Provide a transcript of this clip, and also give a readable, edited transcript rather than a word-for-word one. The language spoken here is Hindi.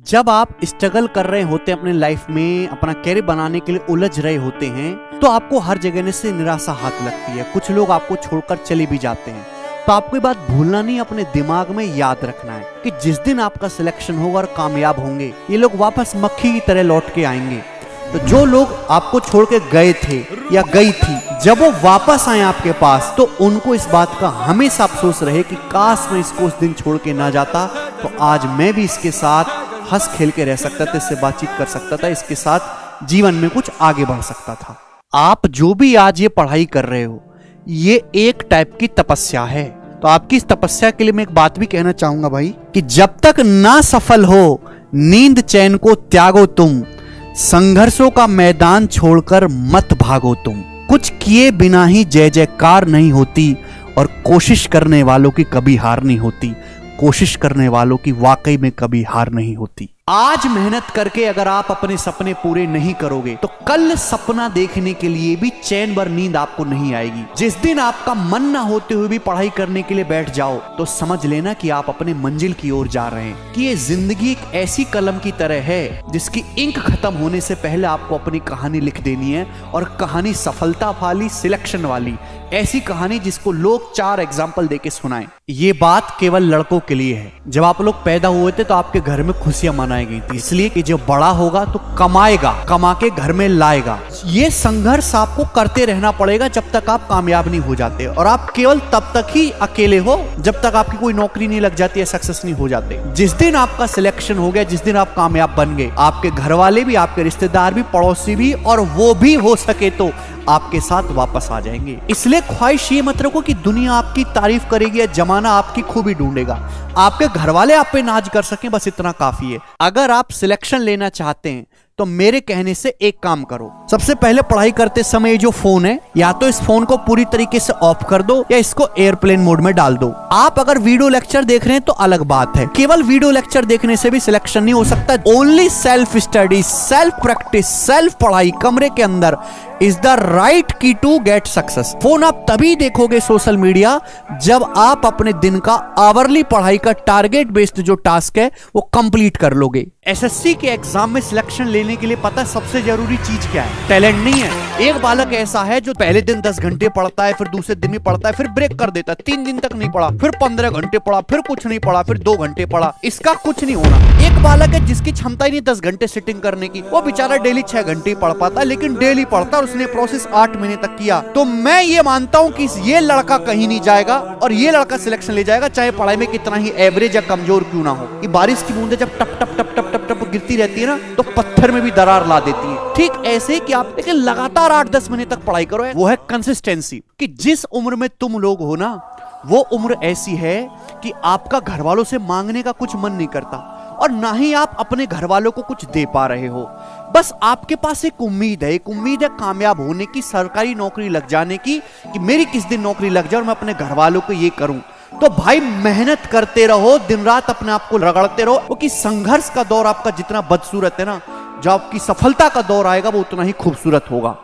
जब आप स्ट्रगल कर रहे होते हैं अपने लाइफ में, अपना कैरियर बनाने के लिए उलझ रहे होते हैं, तो आपको हर जगह से निराशा हाथ लगती है। कुछ लोग आपको छोड़कर चले भी जाते हैं। तो आपको ये बात भूलना नहीं, अपने दिमाग में याद रखना है कि जिस दिन आपका सिलेक्शन होगा और कामयाब होंगे, ये लोग वापस मक्खी की तरह लौट के आएंगे। तो जो लोग आपको छोड़ के गए थे या गई थी, जब वो वापस आए आपके पास, तो उनको इस बात का हमेशा अफसोस रहे कि काश मैं इसको उस दिन छोड़ के ना जाता, तो आज मैं भी इसके साथ हंस खेल के रह सकता था, इससे बातचीत कर सकता था, इसके साथ जीवन में कुछ आगे बढ़ सकता था। आप जो भी आज ये पढ़ाई कर रहे हो, ये एक टाइप की तपस्या है। तो आपकी इस तपस्या के लिए मैं एक बात भी कहना चाहूंगा भाई, कि जब तक ना सफल हो, नींद चैन को त्यागो तुम, संघर्षों का मैदान छोड़कर मत भागो तुम। कुछ किए बिना ही जय जयकार नहीं होती, और कोशिश करने वालों की कभी हार नहीं होती। कोशिश करने वालों की वाकई में कभी हार नहीं होती। आज मेहनत करके अगर आप अपने सपने पूरे नहीं करोगे, तो कल सपना देखने के लिए भी चैन भर नींद आपको नहीं आएगी। जिस दिन आपका मन ना होते हुए भी पढ़ाई करने के लिए बैठ जाओ, तो समझ लेना कि आप अपने मंजिल की ओर जा रहे हैं। कि ये जिंदगी एक ऐसी कलम की तरह है, जिसकी इंक खत्म होने से पहले आपको अपनी कहानी लिख देनी है, और कहानी सफलता वाली, सिलेक्शन वाली, ऐसी कहानी जिसको लोग 4 एग्जाम्पल देके सुनाएं। ये बात केवल लड़कों के लिए है। जब आप लोग पैदा हुए थे तो आपके घर में खुशियां मनाई गई थी, इसलिए कि जब बड़ा होगा तो कमाएगा, कमा के घर में लाएगा। ये संघर्ष आपको करते रहना पड़ेगा जब तक आप कामयाब नहीं हो जाते, और आप केवल तब तक ही अकेले हो जब तक आपकी कोई नौकरी नहीं लग जाती है, सक्सेस नहीं हो जाते। जिस दिन आपका सिलेक्शन हो गया, जिस दिन आप कामयाब बन गए, आपके घर वाले भी, आपके रिश्तेदार भी, पड़ोसी भी, और वो भी हो सके तो आपके साथ वापस आ जाएंगे। इसलिए ख्वाहिश ये मत रखो कि दुनिया आपकी तारीफ करेगी या जमाना आपकी खूबी ढूंढेगा। आपके घर वाले आप पे नाज कर सकें, बस इतना काफी है। अगर आप सिलेक्शन लेना चाहते हैं, तो मेरे कहने से एक काम करो। सबसे पहले पढ़ाई करते समय जो फोन है, या तो इस फोन को पूरी तरीके से ऑफ कर दो, या इसको एयरप्लेन मोड में डाल दो। आप अगर वीडियो लेक्चर देख रहे हैं तो अलग बात है। केवल वीडियो लेक्चर देखने से भी सिलेक्शन नहीं हो सकता। Only self study, self practice, self पढ़ाई कमरे के अंदर इज द राइट की टू गेट सक्सेस। फोन आप तभी देखोगे, सोशल मीडिया, जब आप अपने दिन का आवरली पढ़ाई का टारगेट बेस्ड जो टास्क है वो कंप्लीट कर लोगे। एसएससी के एग्जाम में सिलेक्शन लेने के लिए पता सबसे जरूरी चीज क्या है? टैलेंट नहीं है। एक बालक ऐसा है जो पहले दिन 10 घंटे पढ़ता है, फिर दूसरे दिन भी पढ़ता है, फिर ब्रेक कर देता है, 3 दिन तक नहीं पढ़ा, फिर 15 घंटे पढ़ा, फिर कुछ नहीं पढ़ा, फिर 2 घंटे पढ़ा। इसका कुछ नहीं होना। एक बालक है जिसकी क्षमता ही नहीं 10 घंटे सिटिंग करने की, वो बेचारा डेली 6 घंटे पढ़ पाता है, लेकिन डेली पढ़ता, उसने प्रोसेस 8 महीने तक किया। तो मैं ये मानता हूं कि ये लड़का कहीं नहीं जाएगा, और ये लड़का सिलेक्शन ले जाएगा, चाहे पढ़ाई में कितना ही एवरेज या कमजोर क्यों ना हो। ये बारिश की बूंदें जब टप टप टप टप टप टप गिरती रहती है ना, तो पत्थर में भी दरार ला देती है। ठीक ऐसे कि आप लेकिन लगातार 8-10 महीने तक पढ़ाई करो, वो है कंसिस्टेंसी। कि जिस उम्र में तुम लोग हो ना, वो उम्र ऐसी है कि आपका घर वालों से मांगने का कुछ मन नहीं करता, और ना ही आप अपने घर वालों को कुछ दे पा रहे हो। बस आपके पास एक उम्मीद है कामयाब होने की, सरकारी नौकरी लग जाने की, कि मेरी किस दिन नौकरी लग जाए और मैं अपने घर वालों को ये करूं। तो भाई मेहनत करते रहो, दिन रात अपने आप को रगड़ते रहो, क्योंकि संघर्ष का दौर आपका जितना बदसूरत है ना, जो आपकी सफलता का दौर आएगा वो उतना ही खूबसूरत होगा।